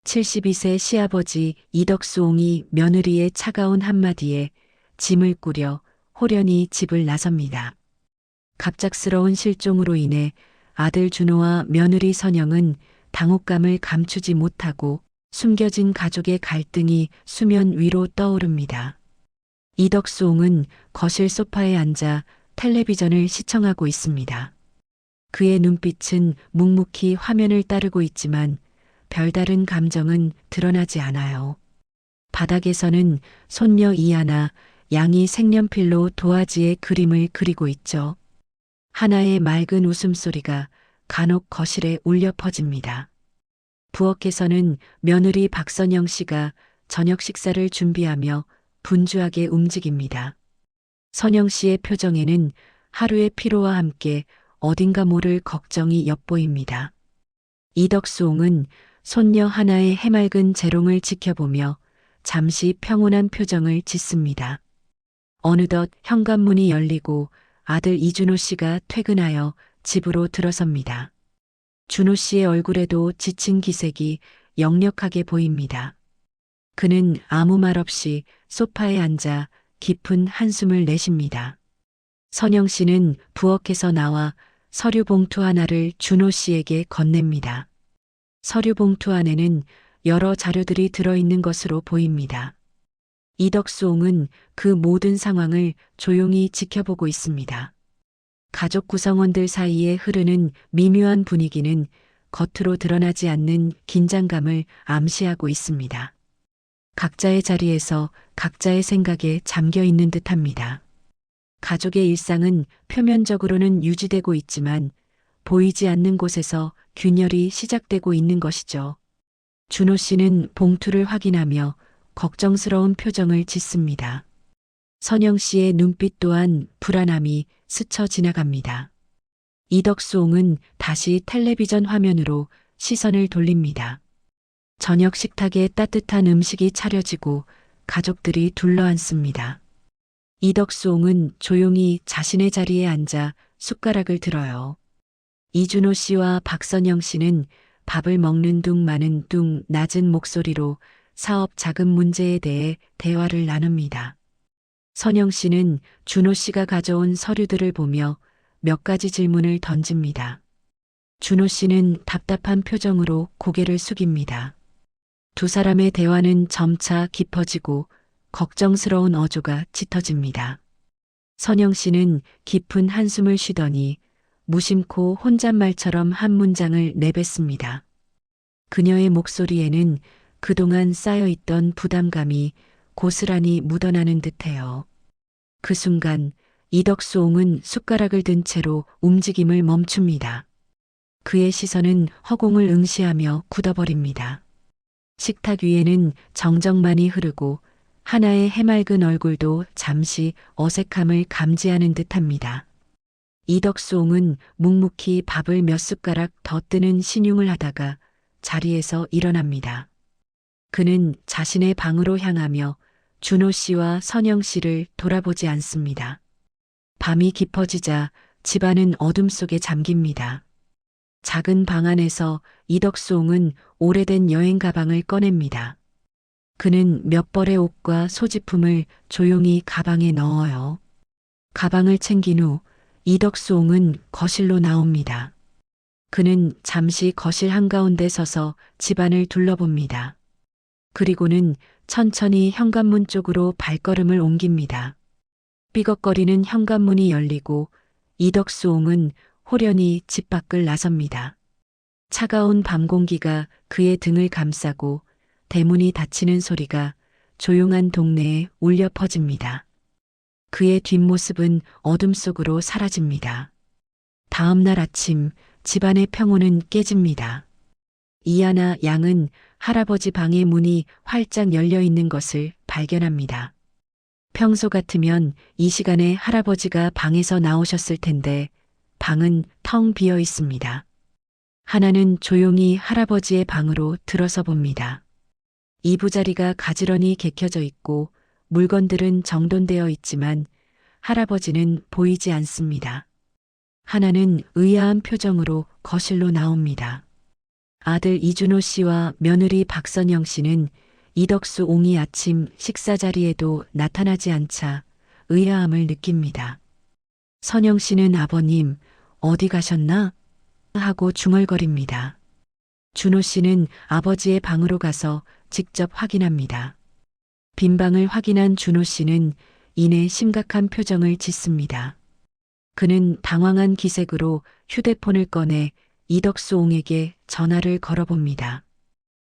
72세 시아버지 이덕수옹이 며느리의 차가운 한마디에 짐을 꾸려 호련히 집을 나섭니다. 갑작스러운 실종으로 인해 아들 준호와 며느리 선영은 당혹감을 감추지 못하고 숨겨진 가족의 갈등이 수면 위로 떠오릅니다. 이덕수옹은 거실 소파에 앉아 텔레비전을 시청하고 있습니다. 그의 눈빛은 묵묵히 화면을 따르고 있지만 별다른 감정은 드러나지 않아요. 바닥에서는 손녀 이하나 양이 색연필로 도화지에 그림을 그리고 있죠. 하나의 맑은 웃음소리가 간혹 거실에 울려 퍼집니다. 부엌에서는 며느리 박선영 씨가 저녁 식사를 준비하며 분주하게 움직입니다. 선영 씨의 표정에는 하루의 피로와 함께 어딘가 모를 걱정이 엿보입니다. 이덕수옹은 손녀 하나의 해맑은 재롱을 지켜보며 잠시 평온한 표정을 짓습니다. 어느덧 현관문이 열리고 아들 이준호 씨가 퇴근하여 집으로 들어섭니다. 준호 씨의 얼굴에도 지친 기색이 역력하게 보입니다. 그는 아무 말 없이 소파에 앉아 깊은 한숨을 내쉽니다. 선영 씨는 부엌에서 나와 서류 봉투 하나를 준호 씨에게 건넵니다. 서류 봉투 안에는 여러 자료들이 들어있는 것으로 보입니다. 이덕수옹은 그 모든 상황을 조용히 지켜보고 있습니다. 가족 구성원들 사이에 흐르는 미묘한 분위기는 겉으로 드러나지 않는 긴장감을 암시하고 있습니다. 각자의 자리에서 각자의 생각에 잠겨 있는 듯합니다. 가족의 일상은 표면적으로는 유지되고 있지만 보이지 않는 곳에서 균열이 시작되고 있는 것이죠. 준호 씨는 봉투를 확인하며 걱정스러운 표정을 짓습니다. 선영 씨의 눈빛 또한 불안함이 스쳐 지나갑니다. 이덕수옹은 다시 텔레비전 화면으로 시선을 돌립니다. 저녁 식탁에 따뜻한 음식이 차려지고 가족들이 둘러앉습니다. 이덕수옹은 조용히 자신의 자리에 앉아 숟가락을 들어요. 이준호 씨와 박선영 씨는 밥을 먹는 둥 마는 둥 낮은 목소리로 사업 자금 문제에 대해 대화를 나눕니다. 선영 씨는 준호 씨가 가져온 서류들을 보며 몇 가지 질문을 던집니다. 준호 씨는 답답한 표정으로 고개를 숙입니다. 두 사람의 대화는 점차 깊어지고 걱정스러운 어조가 짙어집니다. 선영 씨는 깊은 한숨을 쉬더니 무심코 혼잣말처럼 한 문장을 내뱉습니다. 그녀의 목소리에는 그동안 쌓여있던 부담감이 고스란히 묻어나는 듯해요. 그 순간 이덕수옹은 숟가락을 든 채로 움직임을 멈춥니다. 그의 시선은 허공을 응시하며 굳어버립니다. 식탁 위에는 정적만이 흐르고 하나의 해맑은 얼굴도 잠시 어색함을 감지하는 듯합니다. 이덕수옹은 묵묵히 밥을 몇 숟가락 더 뜨는 신용을 하다가 자리에서 일어납니다. 그는 자신의 방으로 향하며 준호 씨와 선영 씨를 돌아보지 않습니다. 밤이 깊어지자 집안은 어둠 속에 잠깁니다. 작은 방 안에서 이덕수옹은 오래된 여행 가방을 꺼냅니다. 그는 몇 벌의 옷과 소지품을 조용히 가방에 넣어요. 가방을 챙긴 후 이덕수옹은 거실로 나옵니다. 그는 잠시 거실 한가운데 서서 집안을 둘러봅니다. 그리고는 천천히 현관문 쪽으로 발걸음을 옮깁니다. 삐걱거리는 현관문이 열리고 이덕수옹은 호련히 집 밖을 나섭니다. 차가운 밤 공기가 그의 등을 감싸고 대문이 닫히는 소리가 조용한 동네에 울려 퍼집니다. 그의 뒷모습은 어둠 속으로 사라집니다. 다음 날 아침 집안의 평온은 깨집니다. 이하나 양은 할아버지 방의 문이 활짝 열려 있는 것을 발견합니다. 평소 같으면 이 시간에 할아버지가 방에서 나오셨을 텐데 방은 텅 비어 있습니다. 하나는 조용히 할아버지의 방으로 들어서 봅니다. 이부자리가 가지런히 개켜져 있고 물건들은 정돈되어 있지만 할아버지는 보이지 않습니다. 하나는 의아한 표정으로 거실로 나옵니다. 아들 이준호 씨와 며느리 박선영 씨는 이덕수 옹이 아침 식사 자리에도 나타나지 않자 의아함을 느낍니다. 선영 씨는 아버님, 어디 가셨나? 하고 중얼거립니다. 준호 씨는 아버지의 방으로 가서 직접 확인합니다. 빈 방을 확인한 준호 씨는 이내 심각한 표정을 짓습니다. 그는 당황한 기색으로 휴대폰을 꺼내 이덕수 옹에게 전화를 걸어봅니다.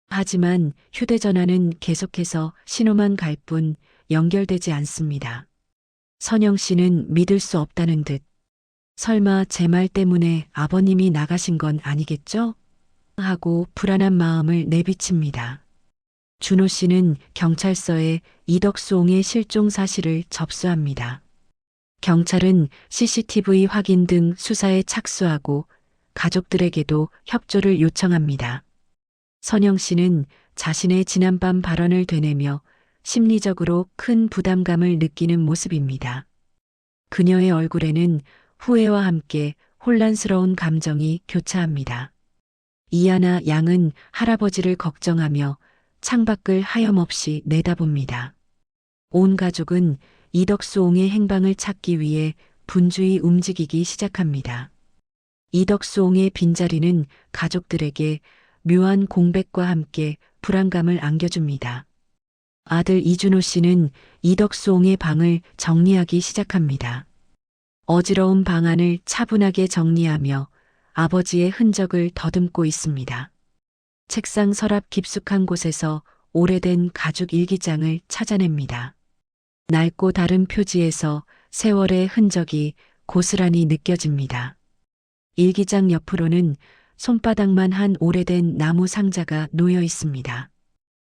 하지만 휴대전화는 계속해서 신호만 갈 뿐 연결되지 않습니다. 선영 씨는 믿을 수 없다는 듯 설마 제 말 때문에 아버님이 나가신 건 아니겠죠? 하고 불안한 마음을 내비칩니다. 준호 씨는 경찰서에 이덕수 옹의 실종 사실을 접수합니다. 경찰은 CCTV 확인 등 수사에 착수하고 가족들에게도 협조를 요청합니다. 선영 씨는 자신의 지난밤 발언을 되뇌며 심리적으로 큰 부담감을 느끼는 모습입니다. 그녀의 얼굴에는 후회와 함께 혼란스러운 감정이 교차합니다. 이하나 양은 할아버지를 걱정하며 창밖을 하염없이 내다봅니다. 온 가족은 이덕수 옹의 행방을 찾기 위해 분주히 움직이기 시작합니다. 이덕수 옹의 빈자리는 가족들에게 묘한 공백과 함께 불안감을 안겨줍니다. 아들 이준호 씨는 이덕수 옹의 방을 정리하기 시작합니다. 어지러운 방안을 차분하게 정리하며 아버지의 흔적을 더듬고 있습니다. 책상 서랍 깊숙한 곳에서 오래된 가죽 일기장을 찾아냅니다. 낡고 다른 표지에서 세월의 흔적이 고스란히 느껴집니다. 일기장 옆으로는 손바닥만 한 오래된 나무 상자가 놓여 있습니다.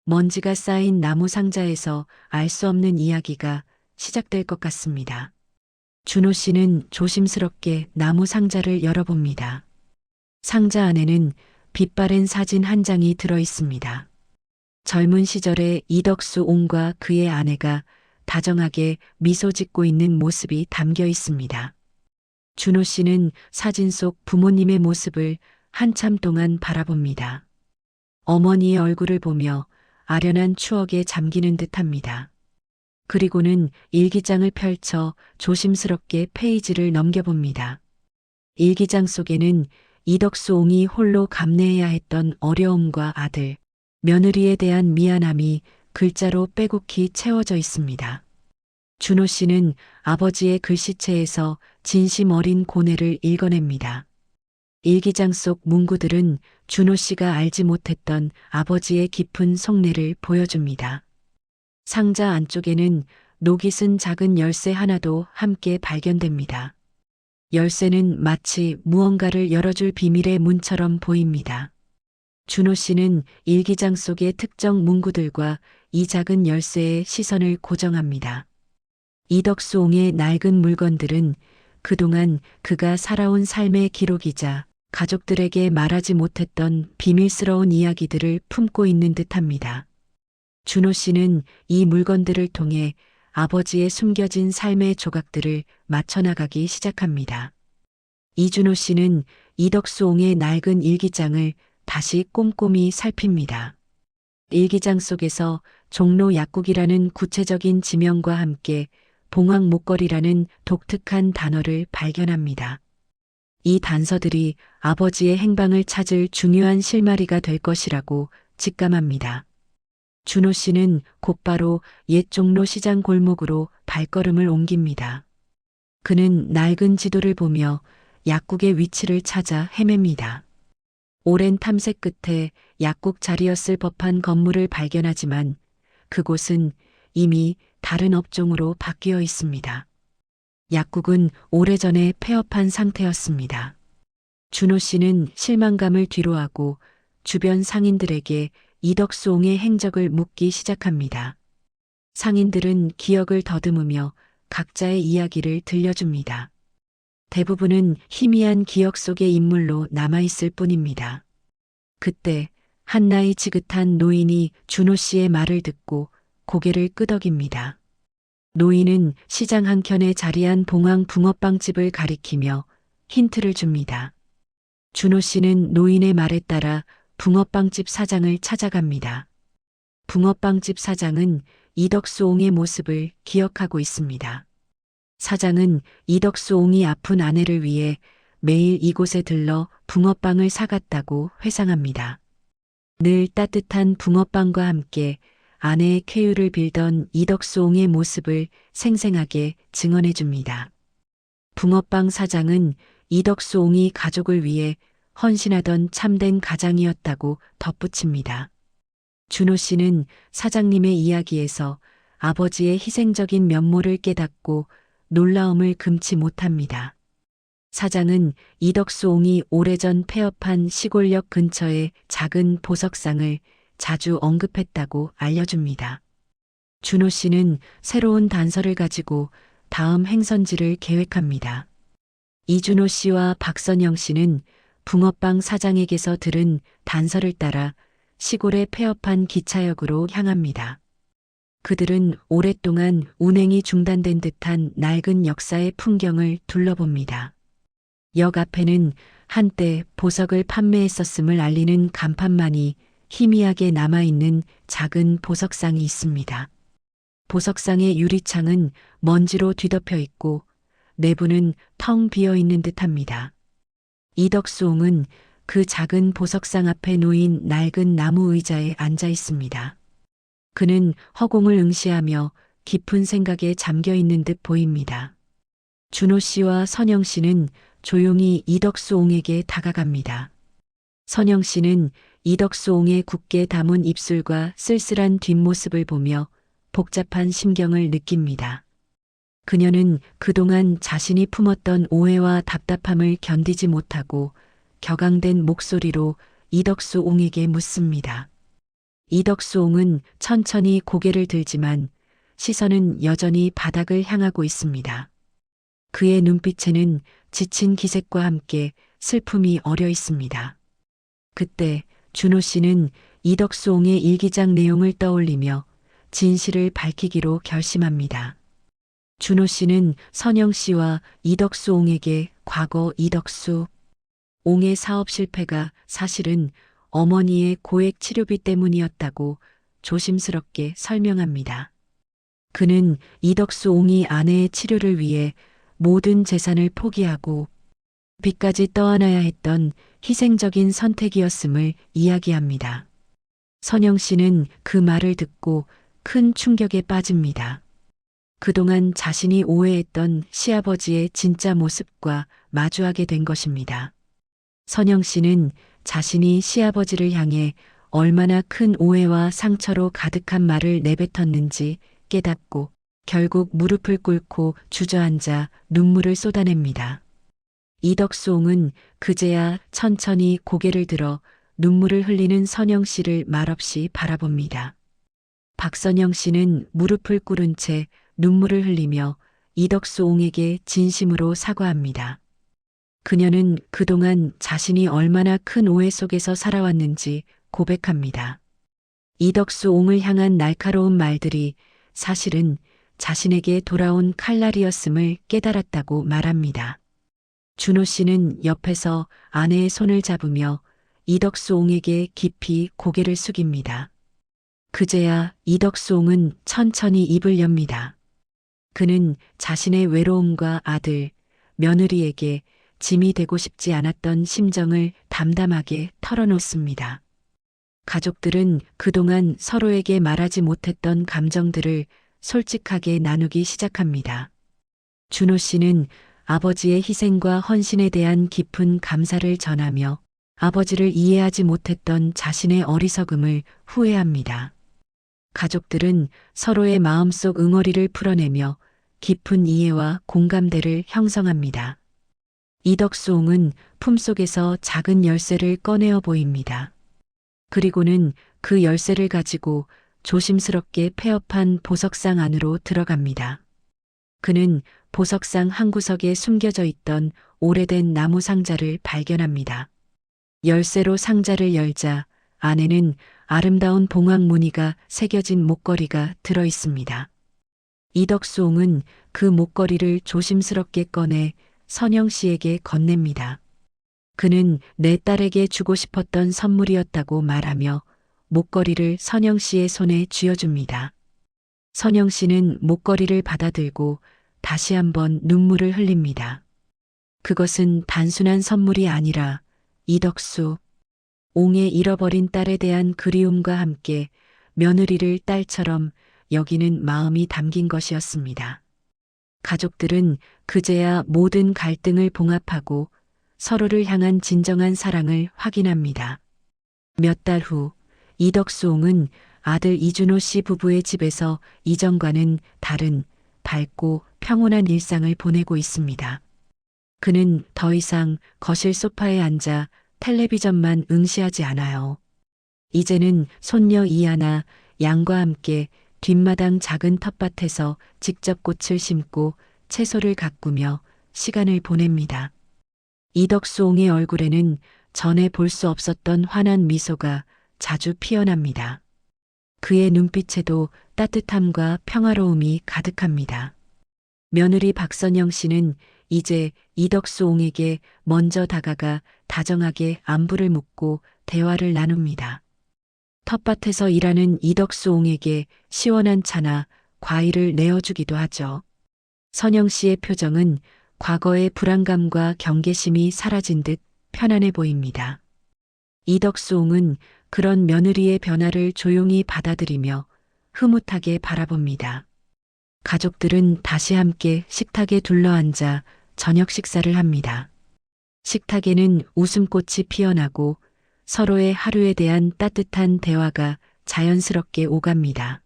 먼지가 쌓인 나무 상자에서 알 수 없는 이야기가 시작될 것 같습니다. 준호 씨는 조심스럽게 나무 상자를 열어봅니다. 상자 안에는 빛바랜 사진 한 장이 들어 있습니다. 젊은 시절의 이덕수 옹과 그의 아내가 다정하게 미소 짓고 있는 모습이 담겨 있습니다. 준호 씨는 사진 속 부모님의 모습을 한참 동안 바라봅니다. 어머니의 얼굴을 보며 아련한 추억에 잠기는 듯합니다. 그리고는 일기장을 펼쳐 조심스럽게 페이지를 넘겨봅니다. 일기장 속에는 이덕수 옹이 홀로 감내해야 했던 어려움과 아들, 며느리에 대한 미안함이 글자로 빼곡히 채워져 있습니다. 준호 씨는 아버지의 글씨체에서 진심 어린 고뇌를 읽어냅니다. 일기장 속 문구들은 준호 씨가 알지 못했던 아버지의 깊은 속내를 보여줍니다. 상자 안쪽에는 녹이 쓴 작은 열쇠 하나도 함께 발견됩니다. 열쇠는 마치 무언가를 열어줄 비밀의 문처럼 보입니다. 준호 씨는 일기장 속의 특정 문구들과 이 작은 열쇠에 시선을 고정합니다. 이덕수 옹의 낡은 물건들은 그동안 그가 살아온 삶의 기록이자 가족들에게 말하지 못했던 비밀스러운 이야기들을 품고 있는 듯합니다. 준호 씨는 이 물건들을 통해 아버지의 숨겨진 삶의 조각들을 맞춰나가기 시작합니다. 이준호 씨는 이덕수 옹의 낡은 일기장을 다시 꼼꼼히 살핍니다. 일기장 속에서 종로 약국이라는 구체적인 지명과 함께 봉황 목걸이라는 독특한 단어를 발견합니다. 이 단서들이 아버지의 행방을 찾을 중요한 실마리가 될 것이라고 직감합니다. 준호 씨는 곧바로 옛 종로 시장 골목으로 발걸음을 옮깁니다. 그는 낡은 지도를 보며 약국의 위치를 찾아 헤맵니다. 오랜 탐색 끝에 약국 자리였을 법한 건물을 발견하지만 그곳은 이미 다른 업종으로 바뀌어 있습니다. 약국은 오래전에 폐업한 상태였습니다. 준호 씨는 실망감을 뒤로하고 주변 상인들에게 이덕수 옹의 행적을 묻기 시작합니다. 상인들은 기억을 더듬으며 각자의 이야기를 들려줍니다. 대부분은 희미한 기억 속의 인물로 남아있을 뿐입니다. 그때 한 나이 지긋한 노인이 준호 씨의 말을 듣고 고개를 끄덕입니다. 노인은 시장 한켠에 자리한 봉황 붕어빵집을 가리키며 힌트를 줍니다. 준호 씨는 노인의 말에 따라 붕어빵집 사장을 찾아갑니다. 붕어빵집 사장은 이덕수 옹의 모습을 기억하고 있습니다. 사장은 이덕수 옹이 아픈 아내를 위해 매일 이곳에 들러 붕어빵을 사갔다고 회상합니다. 늘 따뜻한 붕어빵과 함께 아내의 쾌유를 빌던 이덕수 옹의 모습을 생생하게 증언해 줍니다. 붕어빵 사장은 이덕수 옹이 가족을 위해 헌신하던 참된 가장이었다고 덧붙입니다. 준호 씨는 사장님의 이야기에서 아버지의 희생적인 면모를 깨닫고 놀라움을 금치 못합니다. 사장은 이덕수 옹이 오래전 폐업한 시골역 근처의 작은 보석상을 자주 언급했다고 알려줍니다. 준호 씨는 새로운 단서를 가지고 다음 행선지를 계획합니다. 이준호 씨와 박선영 씨는 붕어빵 사장에게서 들은 단서를 따라 시골의 폐업한 기차역으로 향합니다. 그들은 오랫동안 운행이 중단된 듯한 낡은 역사의 풍경을 둘러봅니다. 역 앞에는 한때 보석을 판매했었음을 알리는 간판만이 희미하게 남아있는 작은 보석상이 있습니다. 보석상의 유리창은 먼지로 뒤덮여 있고 내부는 텅 비어 있는 듯합니다. 이덕수 옹은 그 작은 보석상 앞에 놓인 낡은 나무 의자에 앉아 있습니다. 그는 허공을 응시하며 깊은 생각에 잠겨 있는 듯 보입니다. 준호 씨와 선영 씨는 조용히 이덕수 옹에게 다가갑니다. 선영 씨는 이덕수 옹의 굳게 담은 입술과 쓸쓸한 뒷모습을 보며 복잡한 심경을 느낍니다. 그녀는 그동안 자신이 품었던 오해와 답답함을 견디지 못하고 격앙된 목소리로 이덕수 옹에게 묻습니다. 이덕수 옹은 천천히 고개를 들지만 시선은 여전히 바닥을 향하고 있습니다. 그의 눈빛에는 지친 기색과 함께 슬픔이 어려 있습니다. 그때 준호 씨는 이덕수 옹의 일기장 내용을 떠올리며 진실을 밝히기로 결심합니다. 준호 씨는 선영 씨와 이덕수 옹에게 과거 이덕수 옹의 사업 실패가 사실은 어머니의 고액 치료비 때문이었다고 조심스럽게 설명합니다. 그는 이덕수 옹이 아내의 치료를 위해 모든 재산을 포기하고 빚까지 떠안아야 했던 희생적인 선택이었음을 이야기합니다. 선영 씨는 그 말을 듣고 큰 충격에 빠집니다. 그동안 자신이 오해했던 시아버지의 진짜 모습과 마주하게 된 것입니다. 선영 씨는 자신이 시아버지를 향해 얼마나 큰 오해와 상처로 가득한 말을 내뱉었는지 깨닫고 결국 무릎을 꿇고 주저앉아 눈물을 쏟아냅니다. 이덕수 옹은 그제야 천천히 고개를 들어 눈물을 흘리는 선영 씨를 말없이 바라봅니다. 박선영 씨는 무릎을 꿇은 채 눈물을 흘리며 이덕수 옹에게 진심으로 사과합니다. 그녀는 그동안 자신이 얼마나 큰 오해 속에서 살아왔는지 고백합니다. 이덕수 옹을 향한 날카로운 말들이 사실은 자신에게 돌아온 칼날이었음을 깨달았다고 말합니다. 준호 씨는 옆에서 아내의 손을 잡으며 이덕수 옹에게 깊이 고개를 숙입니다. 그제야 이덕수 옹은 천천히 입을 엽니다. 그는 자신의 외로움과 아들, 며느리에게 짐이 되고 싶지 않았던 심정을 담담하게 털어놓습니다. 가족들은 그동안 서로에게 말하지 못했던 감정들을 솔직하게 나누기 시작합니다. 준호 씨는 아버지의 희생과 헌신에 대한 깊은 감사를 전하며 아버지를 이해하지 못했던 자신의 어리석음을 후회합니다. 가족들은 서로의 마음속 응어리를 풀어내며 깊은 이해와 공감대를 형성합니다. 이덕수 옹은 품속에서 작은 열쇠를 꺼내어 보입니다. 그리고는 그 열쇠를 가지고 조심스럽게 폐업한 보석상 안으로 들어갑니다. 그는 보석상 한 구석에 숨겨져 있던 오래된 나무 상자를 발견합니다. 열쇠로 상자를 열자 안에는 아름다운 봉황 무늬가 새겨진 목걸이가 들어 있습니다. 이덕수 옹은 그 목걸이를 조심스럽게 꺼내 선영 씨에게 건넵니다. 그는 내 딸에게 주고 싶었던 선물이었다고 말하며 목걸이를 선영 씨의 손에 쥐어줍니다. 선영 씨는 목걸이를 받아들고 다시 한번 눈물을 흘립니다. 그것은 단순한 선물이 아니라 이덕수, 옹의 잃어버린 딸에 대한 그리움과 함께 며느리를 딸처럼 여기는 마음이 담긴 것이었습니다. 가족들은 그제야 모든 갈등을 봉합하고 서로를 향한 진정한 사랑을 확인합니다. 몇 달 후, 이덕수옹은 아들 이준호 씨 부부의 집에서 이전과는 다른 밝고 평온한 일상을 보내고 있습니다. 그는 더 이상 거실 소파에 앉아 텔레비전만 응시하지 않아요. 이제는 손녀 이하나 양과 함께 뒷마당 작은 텃밭에서 직접 꽃을 심고 채소를 가꾸며 시간을 보냅니다. 이덕수옹의 얼굴에는 전에 볼 수 없었던 환한 미소가 자주 피어납니다. 그의 눈빛에도 따뜻함과 평화로움이 가득합니다. 며느리 박선영 씨는 이제 이덕수옹에게 먼저 다가가 다정하게 안부를 묻고 대화를 나눕니다. 텃밭에서 일하는 이덕수옹에게 시원한 차나 과일을 내어주기도 하죠. 선영 씨의 표정은 과거의 불안감과 경계심이 사라진 듯 편안해 보입니다. 이덕수옹은 그런 며느리의 변화를 조용히 받아들이며 흐뭇하게 바라봅니다. 가족들은 다시 함께 식탁에 둘러앉아 저녁 식사를 합니다. 식탁에는 웃음꽃이 피어나고 서로의 하루에 대한 따뜻한 대화가 자연스럽게 오갑니다.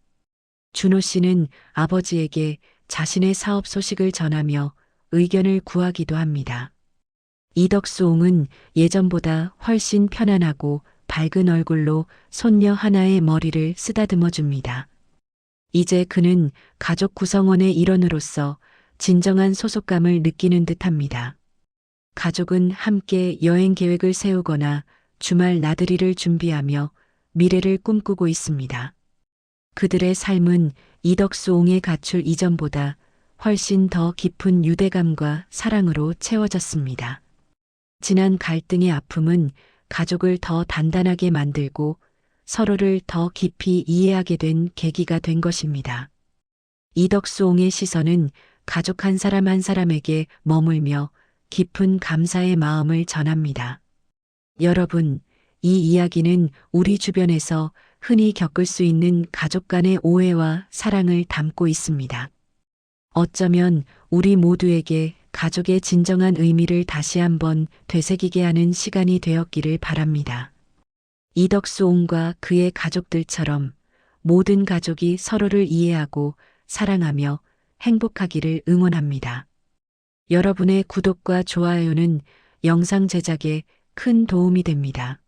준호 씨는 아버지에게 자신의 사업 소식을 전하며 의견을 구하기도 합니다. 이덕수옹은 예전보다 훨씬 편안하고 밝은 얼굴로 손녀 하나의 머리를 쓰다듬어 줍니다. 이제 그는 가족 구성원의 일원으로서 진정한 소속감을 느끼는 듯합니다. 가족은 함께 여행 계획을 세우거나 주말 나들이를 준비하며 미래를 꿈꾸고 있습니다. 그들의 삶은 이덕수옹의 가출 이전보다 훨씬 더 깊은 유대감과 사랑으로 채워졌습니다. 지난 갈등의 아픔은 가족을 더 단단하게 만들고 서로를 더 깊이 이해하게 된 계기가 된 것입니다. 이덕수옹의 시선은 가족 한 사람 한 사람에게 머물며 깊은 감사의 마음을 전합니다. 여러분, 이 이야기는 우리 주변에서 흔히 겪을 수 있는 가족 간의 오해와 사랑을 담고 있습니다. 어쩌면 우리 모두에게 가족의 진정한 의미를 다시 한번 되새기게 하는 시간이 되었기를 바랍니다. 이덕수옹과 그의 가족들처럼 모든 가족이 서로를 이해하고 사랑하며 행복하기를 응원합니다. 여러분의 구독과 좋아요는 영상 제작에 큰 도움이 됩니다.